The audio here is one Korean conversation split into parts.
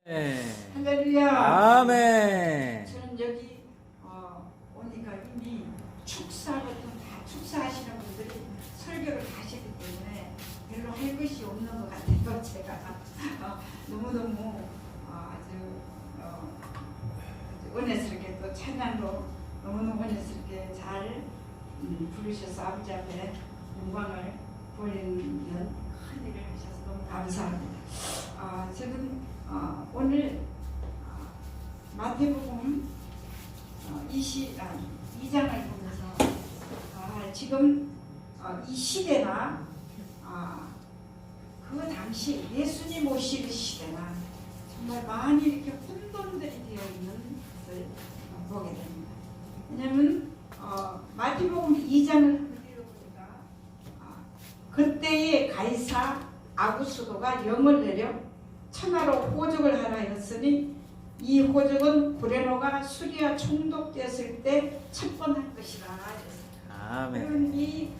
할렐루야. 아멘. 저는 여기 오니까 이미 축사 같은 다 축사하시는 분들이 설교를 다 하시기 때문에 별로 할 것이 없는 것 같아요. 제가 너무너무 아주 은혜스럽게 또 찬양도 너무너무 은혜스럽게 잘 부르셔서 아버지 앞에 영광을 돌리는 큰 일을 하셔서 너무 감사합니다. 저는 오늘 마태복음 2장을 보면서 지금 이 시대나 그 당시 예수님 오실 시대나 정말 많이 이렇게 혼돈들이 되어 있는 것을 보게 됩니다. 왜냐하면 마태복음 2장을 읽어보니까 그때의 가이사 아구스도가 영을 내려 천하로 호적을 하라 했으니 이 호적은 구레노가 수리와 총독되었을 때 첩번할 것이라 했습니다. 아멘. 이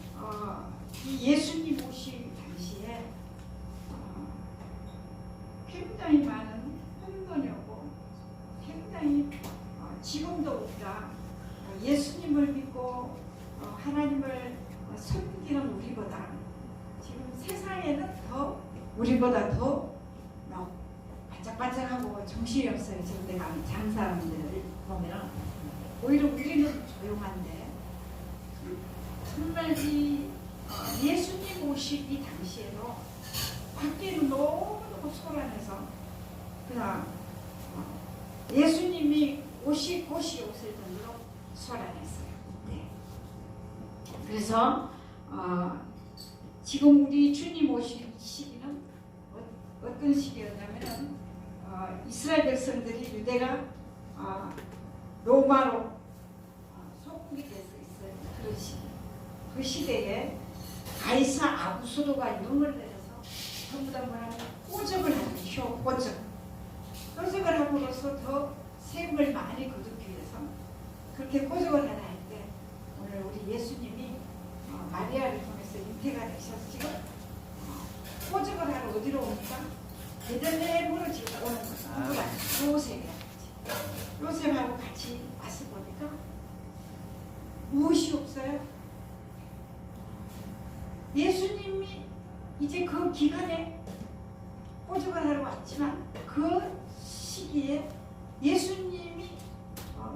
예수님 오실 당시에 굉장히 많은 혼돈이 오고 굉장히 지금도 우리가 예수님을 믿고 하나님을 섬기는 우리보다 지금 세상에는 더 우리보다 더 반짝반짝하고 정신이 없어요. 지금 내가 장사람들을 보면 오히려 우리는 조용한데 정말 이 예수님 오시기 당시에도 밖에는 너무너무 소란해서 그냥 예수님이 오실 곳이 없을 정도로 소란했어요. 네. 그래서 지금 우리 주님 오실 시기는 어떤 시기였냐면은 이스라엘 백성들이 유대가 로마로 속국이 돼서 있어요. 그런 시기. 그 시대에 가이사 아구스도가 영을 내려서 전부 다 뭐라고 호적을 하는 호적을 함으로써 더 세금을 많이 거두기 위해서 그렇게 호적을 하나 할 때 오늘 우리 예수님이 마리아를 통해서 잉태가 되셔서 지금 호적을 하러 어디로 옵니까? 베들레헴으로 지금 오는 거예요. 요셉이랑 같이. 요셉하고 같이 와서 보니까 무엇이 없어요? 예수님이 이제 그 기간에 호적을 하러 왔지만 그 시기에 예수님이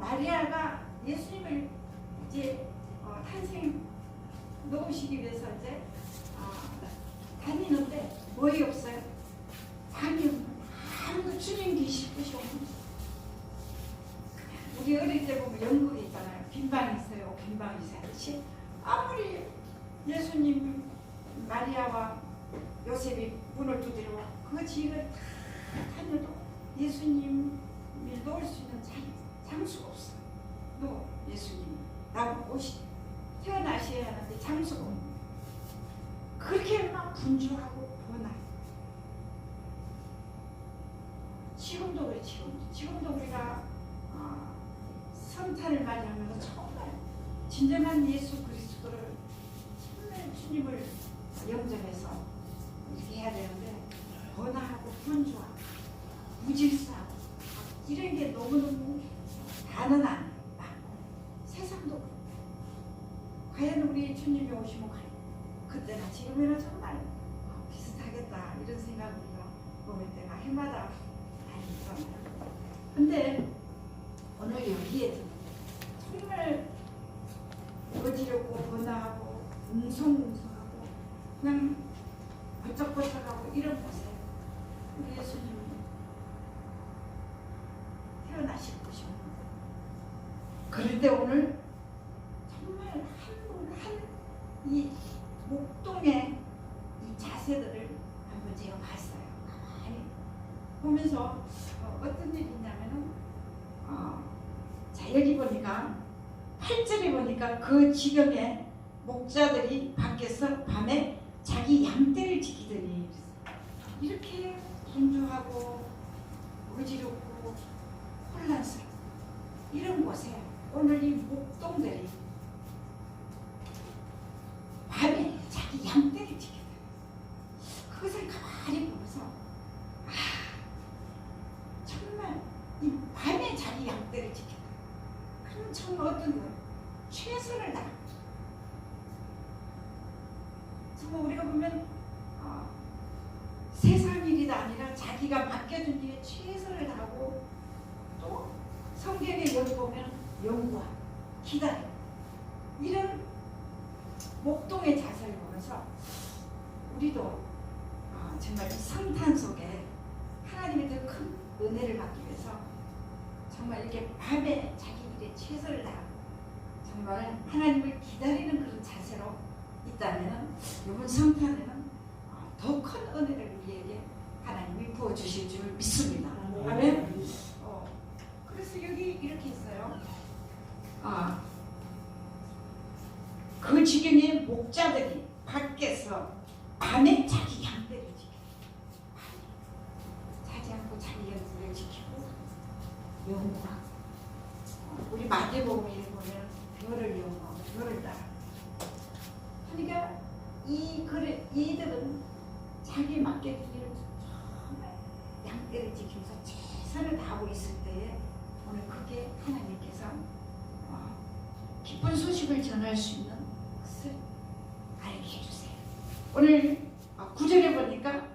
마리아가 예수님을 이제 탄생 놓으시기 위해서 이제 다니는데 뭐이 없어요? 아니 아무도 주님 계실 곳이 없는 우리 어릴 때 보면 영국에 있잖아요. 빈방이 있어요. 빈방이 있어요. 아무리 예수님 마리아와 요셉이 문을 두드려 그 집을 다녀도 예수님을 놓을 수 있는 장수가 없어요. 예수님 나보고 태어나셔야 하는데 장수가 없는 그렇게 막 분주하고 번화. 지금도 그래. 지금도 우리가 성탄을 맞이하면서 정말 진정한 예수 그리스도를 정말 주님을 영접해서 이렇게 해야 되는데 번화하고 분주하고 무질서하고 이런 게 너무너무 다는 안 많고 세상도 그렇고 과연 우리 주님이 오시면 그때나 지금이나 정말 비슷하겠다 이런 생각을 우리가 보면 때가 해마다 많이 있잖아요. 근데 오늘 여기에 정말 어지럽고 번화하고 웅성웅성하고 그냥 번쩍번쩍하고 이런 곳에 우리 예수님이 태어나실 곳이 없는 거예요. 그런데 오늘 정말 이 목동의 이 자세들을 한번 제가 봤어요. 가만히 보면서 어떤 일이 있냐면은 자 여기 보니까 8절에 보니까 그 지경에 목자들이 밖에서 밤에 자기 양떼를 지키더니 이렇게 분주하고 어지럽고 혼란스럽고 이런 곳에 오늘 이 목동들이 밤에 자기 양떼를 지키더니 그것을 가만히 보면서 양떼를 지킨다. 그럼 정말 어떤 거 최선을 다. 정말 우리가 보면 세상 일이 아니라 자기가 맡겨준 일에 최선을 다하고 또 성경에 여기 보면 연구와 기다려 이런 목동의 자세를 보면서 우리도 정말 이 성탄 속에 하나님의 더 큰 은혜를 받기 위해서 정말 이렇게 밤에 자기 일에 최선을 다하고 정말 하나님을 기다리는 그런 자세로 있다면 이번 성탄에는 더 큰 은혜를 우리에게 하나님이 부어주실 줄 믿습니다. 아멘. 그래서 여기 이렇게 있어요. 그 지경의 목자들이 밖에서 밤에 자기 양떼를 지키고 자지 않고 자기 양떼를 지키고 연구하고 우리 마태복음에 보면 별을 연구하고 별을 따라. 그러니까 이들은 자기 맡겨진 일을 정말 양떼를 지키면서 최선을 다하고 있을 때에 오늘 그게 하나님께서 기쁜 소식을 전할 수 있는 것을 알게 해주세요. 오늘 9절에 보니까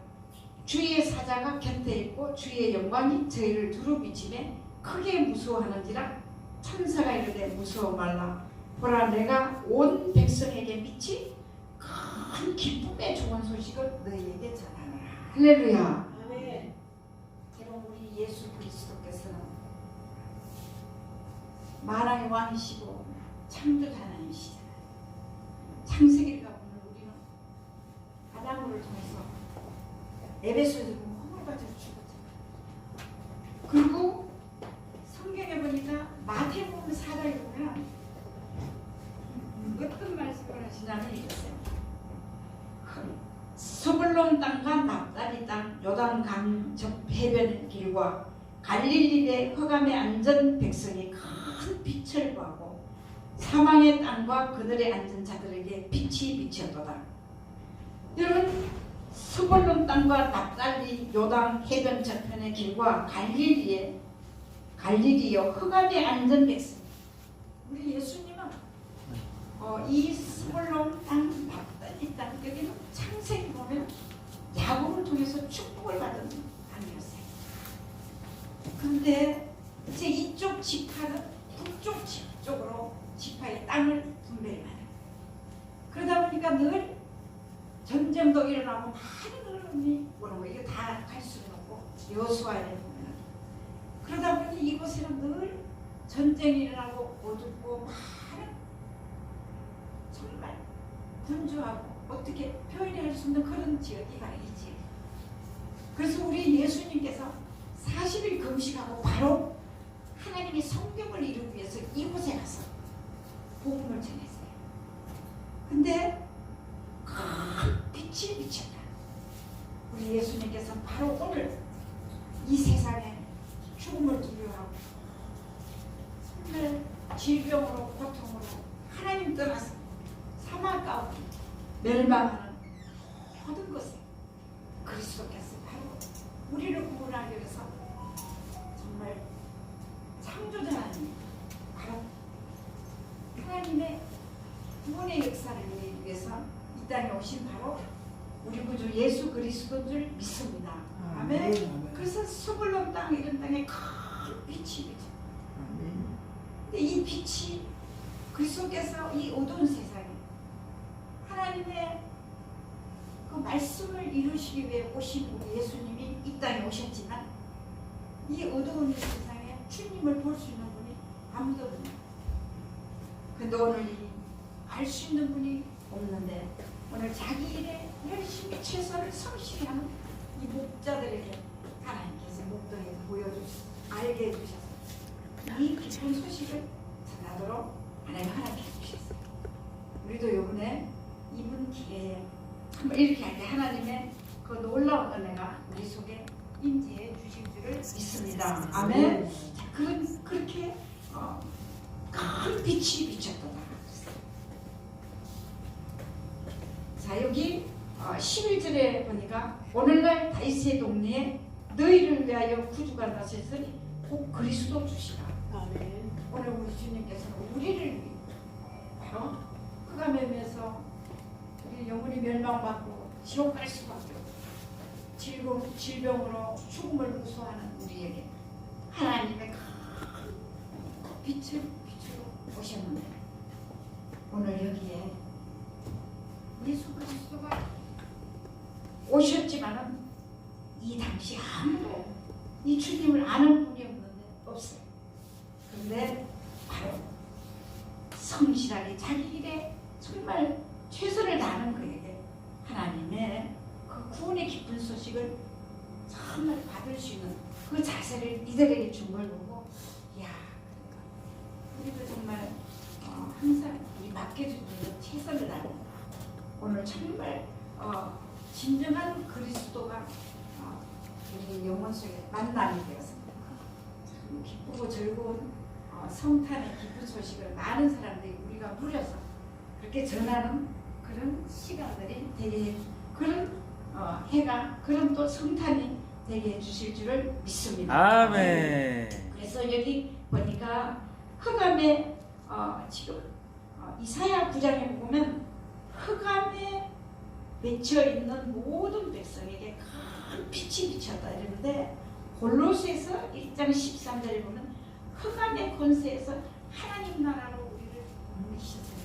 주의 사자가 곁에 있고 주의 영광이 저희를 두루 비치매 크게 무서워하는지라 천사가 이르되 무서워 말라. 보라 내가 온 백성에게 미치 큰 기쁨의 좋은 소식을 너희에게 전하노라. 할렐루야. 아멘. 여러분 우리 예수 그리스도께서는 만왕의 왕이시고 창조자 하나님이시잖아요. 창세기를 가보면 우리는 아담으로 통해서 에베소에서 보면 허물받아서 죽었잖아요. 그리고 성경에 보니까 마태복음 4장에 보면 어떤 말씀을 하시냐면 이랬어요. 스불론 땅과 납달리 땅 요단강 저 해변 길과 갈릴리의 흑암에 앉은 백성이 큰 빛을 보고 사망의 땅과 그들의 앉은 자들에게 빛이 비쳤도다. 여러분 스불론 땅과 납달리 요단 해변 저편의 길과 갈릴리여 흑암에 앉은 백성. 우리 예수님은 이 스불론 땅 납달리 땅 여기는 창세기 보면 야곱을 통해서 축복을 받은 땅이었어요. 그런데 이제 이쪽 지파는 북쪽 쪽으로 지파의 땅을 분배를 받아요. 그러다 보니까 늘 전쟁도 일어나고 많은 어려움이 오는 거. 이거 다 갈 수는 없고 여호수아에 보면 그러다 보니 이곳에는 늘 전쟁이 일어나고 어둡고 많은 정말 분주하고 어떻게 표현할 수 없는 그런 지역이가 있지. 그래서 우리 예수님께서 40일 금식하고 바로 하나님의 성경을 이루기 위해서 이곳에 가서 복음을 전했어요. 근데 큰 빛이 비쳤다. 우리 예수님께서 바로 오늘 이 세상에 죽음을 두려워하고 정말 질병으로 고통으로 하나님 떠나서 사막 가운데 멸망하는 모든 것에 그리스도께서 바로 우리를 구원하기 위해서 정말 창조자 하나님 바로 하나님의 구원의 역사를 위해서 이 땅에 오신 바로 우리 구주 예수 그리스도인 줄 믿습니다. 아멘. 그래서 스불론 땅 이런 땅에 큰 빛이 비쳐. 근데 이 빛이 그리스도께서 이 어두운 세상에 하나님의 그 말씀을 이루시기 위해 오신 우리 예수님이 이 땅에 오셨지만 이 어두운 세상에 주님을 볼 수 있는 분이 아무도 없네요. 근데 오늘 알 수 있는 분이 없는데 오늘 자기 일에 열심히 최선을 성실히 하는 이 목자들에게 하나님께서 목동에 보여주셔서 알게 해주셔서 이 기쁜 소식을 전하도록 하나님 허락해 주셨어요. 우리도 이번에 이분 기회에 한번 이렇게 할 때 하나님의 그 놀라운 은혜가 우리 속에 임재해 주실 줄을 믿습니다. 아멘. 자, 그렇게 큰 빛이 비쳤도다. 자, 여기 11절에 보니까 오늘날 다윗의 동네에 너희를 위하여 구주가 나셨으니 곧 그리스도 주시라. 아멘. 오늘 우리 주님께서는 우리를 바로 흑암에 매서 우리 영혼이 멸망받고 지옥 갈 수밖에 없고 질병으로 죽음을 무서워하는 우리에게 하나님의 큰 빛을 비추어 오셨는데 오늘 여기에 예수 그리스도가 오셨지만은 이 당시 아무도 이 주님을 아는 분이 없어요. 그런데 바로 성실하게 자기 일에 정말 최선을 다하는 그에게 하나님의 그 구원의 기쁜 소식을 정말 받을 수 있는 그 자세를 이들에게 준 걸 보고 이야 우리도 정말 항상 이 맡겨준 일에 최선을 다하는 오늘 정말 진정한 그리스도가 우리 영혼 속에 만남이 되었습니다. 참 기쁘고 즐거운 성탄의 기쁜 소식을 많은 사람들이 우리가 누려서 그렇게 전하는 그런 시간들이 되게 그런 해가 그런 또 성탄이 되게 해주실 줄을 믿습니다. 아멘. 그래서 여기 보니까 흑암에 지금 이사야 9장에 보면 흑암에 맺혀 있는 모든 백성에게 큰 빛이 비쳤다 이러는데 골로새서 1장 13절에 보면 흑암의 권세에서 하나님 나라로 우리를 옮기셨어요.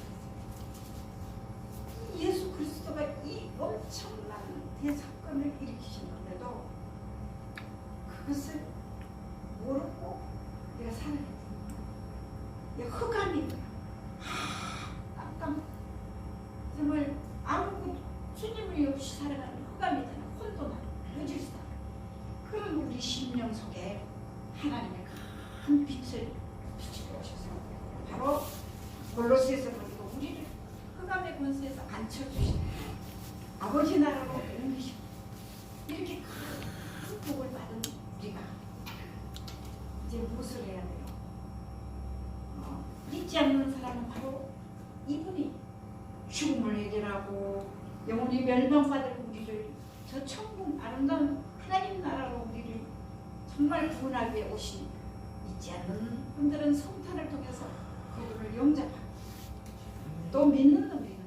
예수 그리스도가 이 엄청난 대사건을 일으키셨는데도 그것을 모르고 내가 살아가야 됩니다. 흑암이구나. 깜깜 정말 아무것도 주님이 없이 살아가는 흑암이잖아. 혼돈하고 무질서 그런 우리 심령 속에 하나님의 큰 빛을 비추어 오셔서 바로 골로새에서 보니까 우리를 흑암의 권세에서 앉혀주시고 아버지 나라로 옮기시고 이렇게 큰 복을 받은 우리가 이제 무엇을 해야 돼요? 믿지 않는 사람은 바로 이분이 죽음을 해결하고 영원히 멸망받을 우리를 저 천국 아름다운 하나님 나라로 우리를 정말 구원하기 위해 오신 믿지 않는 분들은 성탄을 통해서 그분을 영접하고 또 믿는 우리는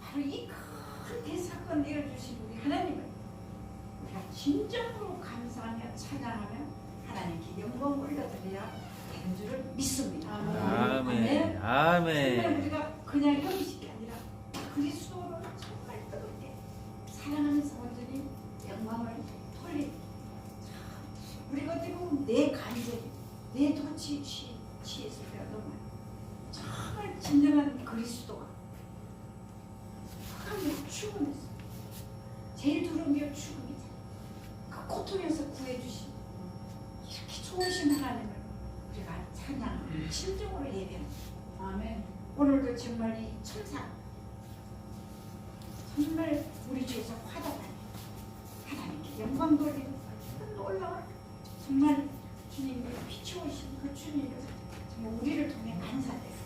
바로 이 큰 대사건 내려주신 우리 하나님을 우리가 진정으로 감사하며 찬양하며 하나님께 영광 올려드려야 되는 줄을 믿습니다. 아멘. 아멘. 정말 우리가 그냥 형식이 아니라 그리스도를 정말 뜨겁게 사랑하면서 완전히 영광을 돌리고 우리가 어떻게 보면 내 간절히 내 도취에 취했을 때가 너무 정말 진정한 그리스도가 흑암에서 죽음했어. 제일 두려운 게 죽음이잖아. 그 고통에서 구해주신 이렇게 좋으신 하나님을 우리가 찬양 진정으로 예배합니다. 아멘. 오늘도 정말 이 천사 정말 우리 주에서 화답하는 하나님께 영광 돌리는 놀라운 정말 주님이 비추오신 그 주님을 정말 우리를 통해 간사돼서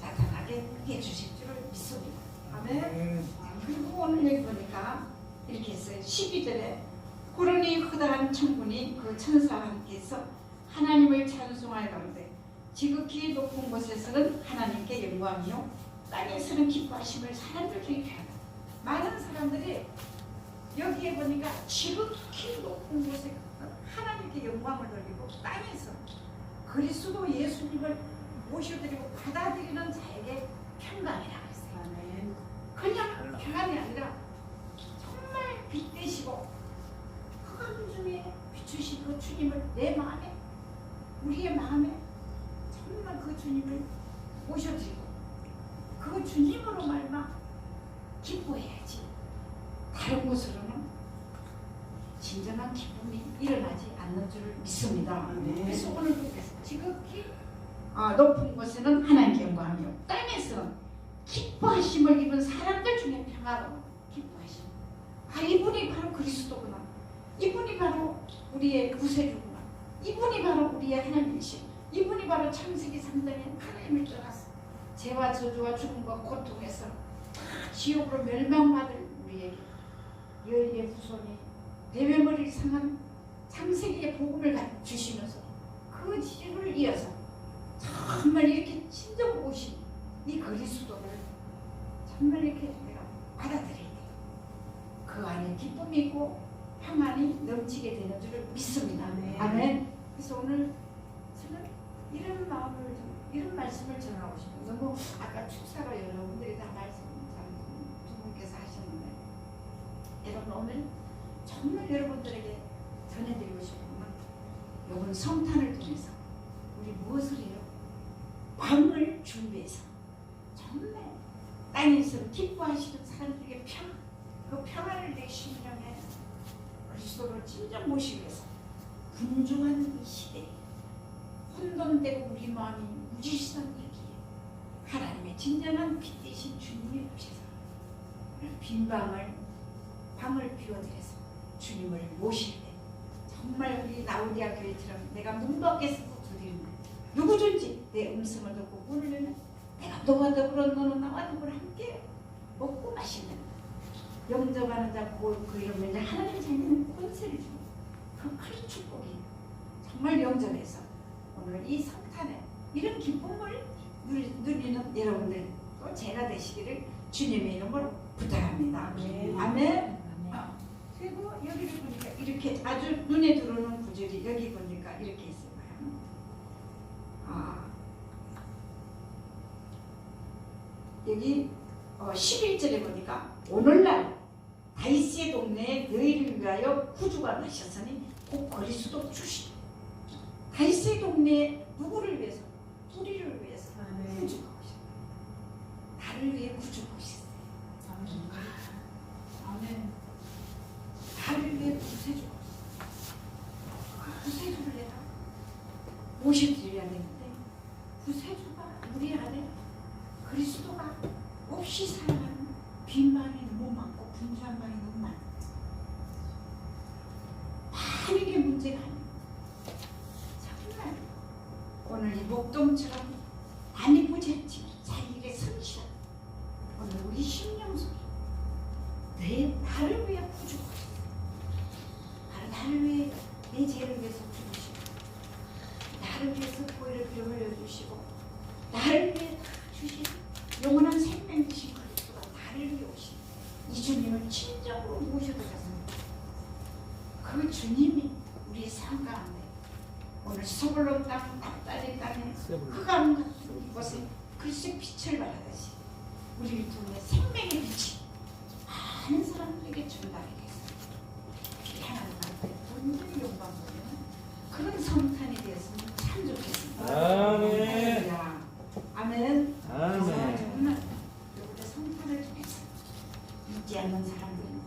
나타나게 해주실 줄을 믿습니다. 아멘. 그리고 오늘 여기 보니까 이렇게 했어요. 12절에 구름이 허다한 천군이 그 천사와 함께해서 하나님을 찬송하여 가는데 지극히 높은 곳에서는 하나님께 영광이요 땅에서는 기뻐하심을 사람들 중에 표현합니다. 많은 사람들이 여기에 보니까 지극히 높은 곳에 하나님께 영광을 돌리고 땅에서 그리스도 예수님을 모셔드리고 받아들이는 자에게 평강이라고 했어요. 그냥 평안이 아니라 정말 빛 되시고 흑암 중에 비추신 그 주님을 내 마음에 우리의 마음에 정말 그 주님을 모셔드리고 그 주님으로 말마 기뻐해야지. 다른 곳으로는 진정한 기쁨이 일어나지 않는 줄 믿습니다. 그래서 오늘도 지극히 높은 곳에는 하나님께 영광이요 땅에서는 기뻐하심을 입은 사람들 중에 평화로 기뻐하심. 이분이 바로 그리스도구나. 이분이 바로 우리의 구세주구나. 이분이 바로 우리의 하나님이시. 이분이 바로 창세기 3장에 하나님을 떠나서 죄와 저주와 죽음과 고통에서 지옥으로 멸망받을 우리에게 여인의 후손이 대외머리를 상한 창세기의 복음을 주시면서 되시게 되는 줄을 믿습니다. 아멘. 아멘. 그래서 오늘 저는 이런 마음을 이런 말씀을 전하고 싶어요. 너무 아까 축사로 여러분들이 다 말씀 두 분께서 하셨는데 여러분 오늘 정말 여러분들에게 전해드리고 싶은 건 이번 성탄을 통해서 우리 무엇을 해요? 밤을 준비해서 정말 땅에서 기뻐하시는 사람들에게 그 평안을 내시는 명에 그리스도를 진정 모시기 위해서 분중한 이 시대에 혼돈되고 우리 마음이 무질서하기에 하나님의 진정한 빛 대신 주님이 오셔서 빈 밤을 비워드려서 주님을 모실 때 정말 우리 나우디아 교회처럼 내가 문 밖에서도 드리는 누구든지 내 음성을 듣고 문을 열면 내가 너와 더불어 너는 나와 더불어 함께 먹고 마시는 영접하는 자 그 이름을 하나님 자녀는 권세를 주고 그 큰 축복이 정말 영접해서 오늘 이 성탄에 이런 기쁨을 누리는 여러분들 또 제가 되시기를 주님의 이름으로 부탁합니다. 아멘. 아멘. 그리고 여기를 보니까 이렇게 아주 눈에 들어오는 구절이 여기 보니까 이렇게 있어요. 여기 11절에 보니까 오늘날 다윗의 동네에 너희를 위하여 구주가 나셨으니 곧 그리스도 주시니 다윗의 동네에 누구를 위해서? 우리를 위해서 구주가 오셨어요. 나를 위해 구주가 오셨어요. 아멘. 나를 위해 구세주가 오셨어요. 구세주를 내가 모셔드려야 되는데 구세주가 우리 안에 그리스도가 없이 살아가는 빈 방이 너무 많고 분주한 방이 너무 많아. 많은 게 문제가 아니야. 정말 오늘 이 목동처럼 많이 보지 않지만 자기 일에 성실한 오늘 우리 심령 속에 나를 위해 구주고 나를 위해 내 죄를 위해서 죽으시고 나를 위해서 보혈의 피를 흘려주시고 나를 위해 다 주신 영원한 생명 되신 그리스도가 나를 위해 오신 이 주님을 친정으로 모셔드렸습니다. 그 주님이 우리의 삶 가운데 오늘 서울로 땅, 납달리 땅에 흑암 같은 이곳에 글쎄 빛을 발하듯이 우리를 통해 생명의 빛이 많은 사람들에게 전달하게 했습니다. 하나님한테 온전히 영광 보면 그런 성탄이 되었으면 참 좋겠습니다. 아멘. 아멘. 아멘. 정말 여러분의 성탄을 통해서 믿지 않는 사람들은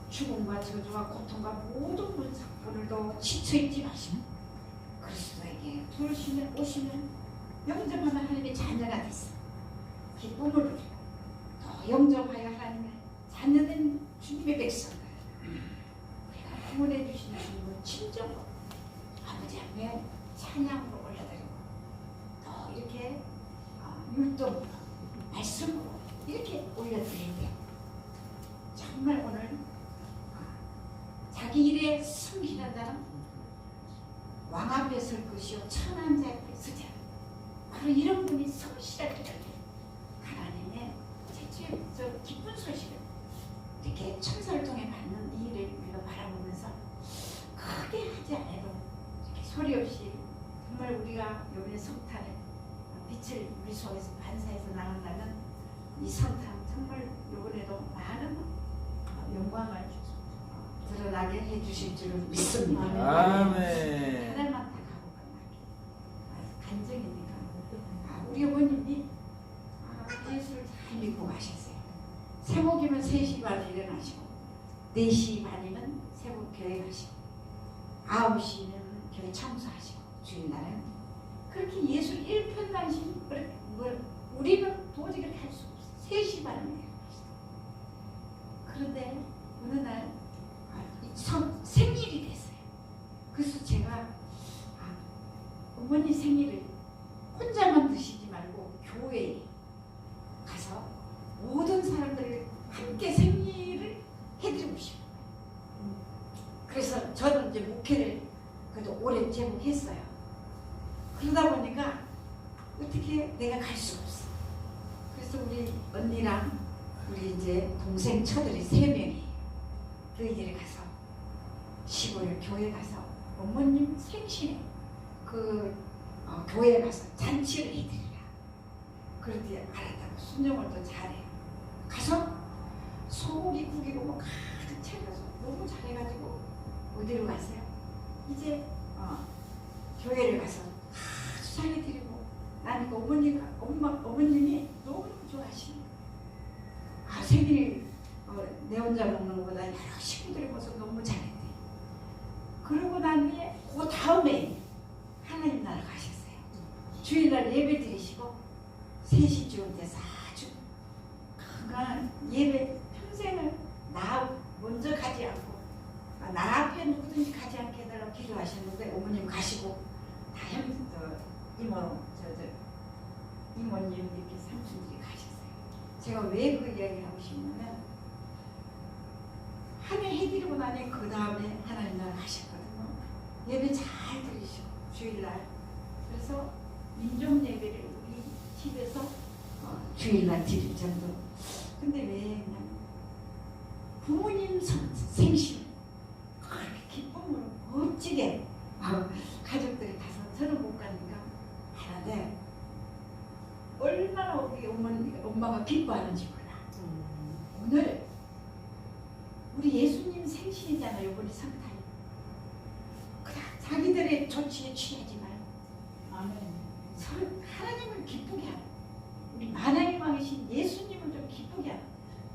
죽음과 저주와 고통과 모든 문상 오늘도 지쳐있지 마시고 그리스도에게 오시면 영접하면 하나님의 자녀가 됐어. 기쁨을 누리고 또 영접하여 하나님의 자녀된 주님의 백성들 우리가 구원해 주신 주님을 친정으로 아버지 앞에 찬양으로 올려드리고 또 이렇게 율동으로 말씀으로 이렇게 올려드리는데 정말 오늘 자기 일에 성실한 자는 왕 앞에 설 것이요 천한 자 앞에 서지 않아. 바로 이런 분이 성실할 때 하나님의 저 기쁜 소식을 이렇게 천사를 통해 받는 이 일을 우리가 바라보면서 크게 하지 않아도 이렇게 소리 없이 정말 우리가 요번에 성탄에 빛을 우리 속에서 반사해서 나간다면 이 성탄 정말 요번에도 많은 영광을 드러나게 해주실 줄을 믿습니다. 아멘. 하나만 다 가고 끝나게 간증이니까 우리 어머님이 예수를 잘 믿고 가셨어요. 새벽이면 3시 반에 일어나시고 4시 반이면 새벽 교회 가시고 9시면 교회 청소하시고 주일날은 그렇게 예수 일편단심 우리는 도저히 그렇게 할 수 없어요. 3시 반에 일어나시고 그런데 어느 날 생일이 됐어요. 그래서 제가 어머니 생일을 혼자만 드시지 말고 교회에 가서 모든 사람들을 함께 생일을 해드리고 싶어요. 그래서 저는 이제 목회를 그래도 오래 제법 했어요. 그러다 보니까 어떻게 내가 갈 수가 없어. 그래서 우리 언니랑 우리 이제 동생 처들이 3명이 너희들이 가서 15일 교회 가서 어머님 생신에 교회에 가서 잔치를 해드리라. 그랬더니 알았다고 순종을 또 잘해요. 가서 소고기 국이고 뭐 가득 차려서 너무 잘해가지고 어디로 갔어요? 이제 교회를 가서 수상해드리고 나니까 어머님이 너무 좋아하시는 거예요. 생일 내 혼자 먹는 것보다 여러 식구들이 모여서 너무 잘했대. 그러고 난 후에 그 다음에 하나님 나라 가셨어요. 주일날 예배 드리시고 셋이 죽은 데서 아주 건강한 예배 평생을 나 먼저 가지 않고 나 앞에 누구든지 가지 않게 해달라고 기도하셨는데 어머님 가시고 다 이모님 이렇게 삼촌들이 가셨어요. 제가 왜 그 이야기를 하고 싶냐면 한 해 해드리고 나니 그 다음에 하나님 나라 가셨거든요. 예배 잘 드리시고 주일날 그래서 민족 예배를 우리 집에서 주일날 드릴 정도. 근데 왜 그냥 부모님 생신 그렇게 기쁨으로 멋지게 가족들이 가서 저는 못 가니까 하는데 얼마나 우리 엄마가 기뻐하는지 몰라. 오늘 우리 예수님 생신이잖아요. 이번에 성탄이. 자기들의 조치에 취하지 말고 서로 하나님을 기쁘게 하고 우리 만왕의 왕이신 예수님을 좀 기쁘게 하고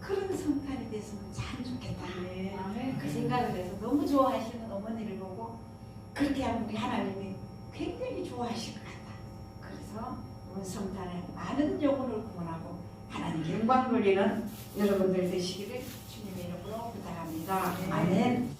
그런 성탄이 됐으면 참 좋겠다. 그 생각을 해서 너무 좋아하시는 어머니를 보고 그렇게 하면 우리 하나님이 굉장히 좋아하실 것 같다. 그래서 이번 성탄에 많은 영혼을 구원하고 하나님 영광 돌리는 여러분들 되시기를 주님의 이름으로 부탁합니다. 아멘.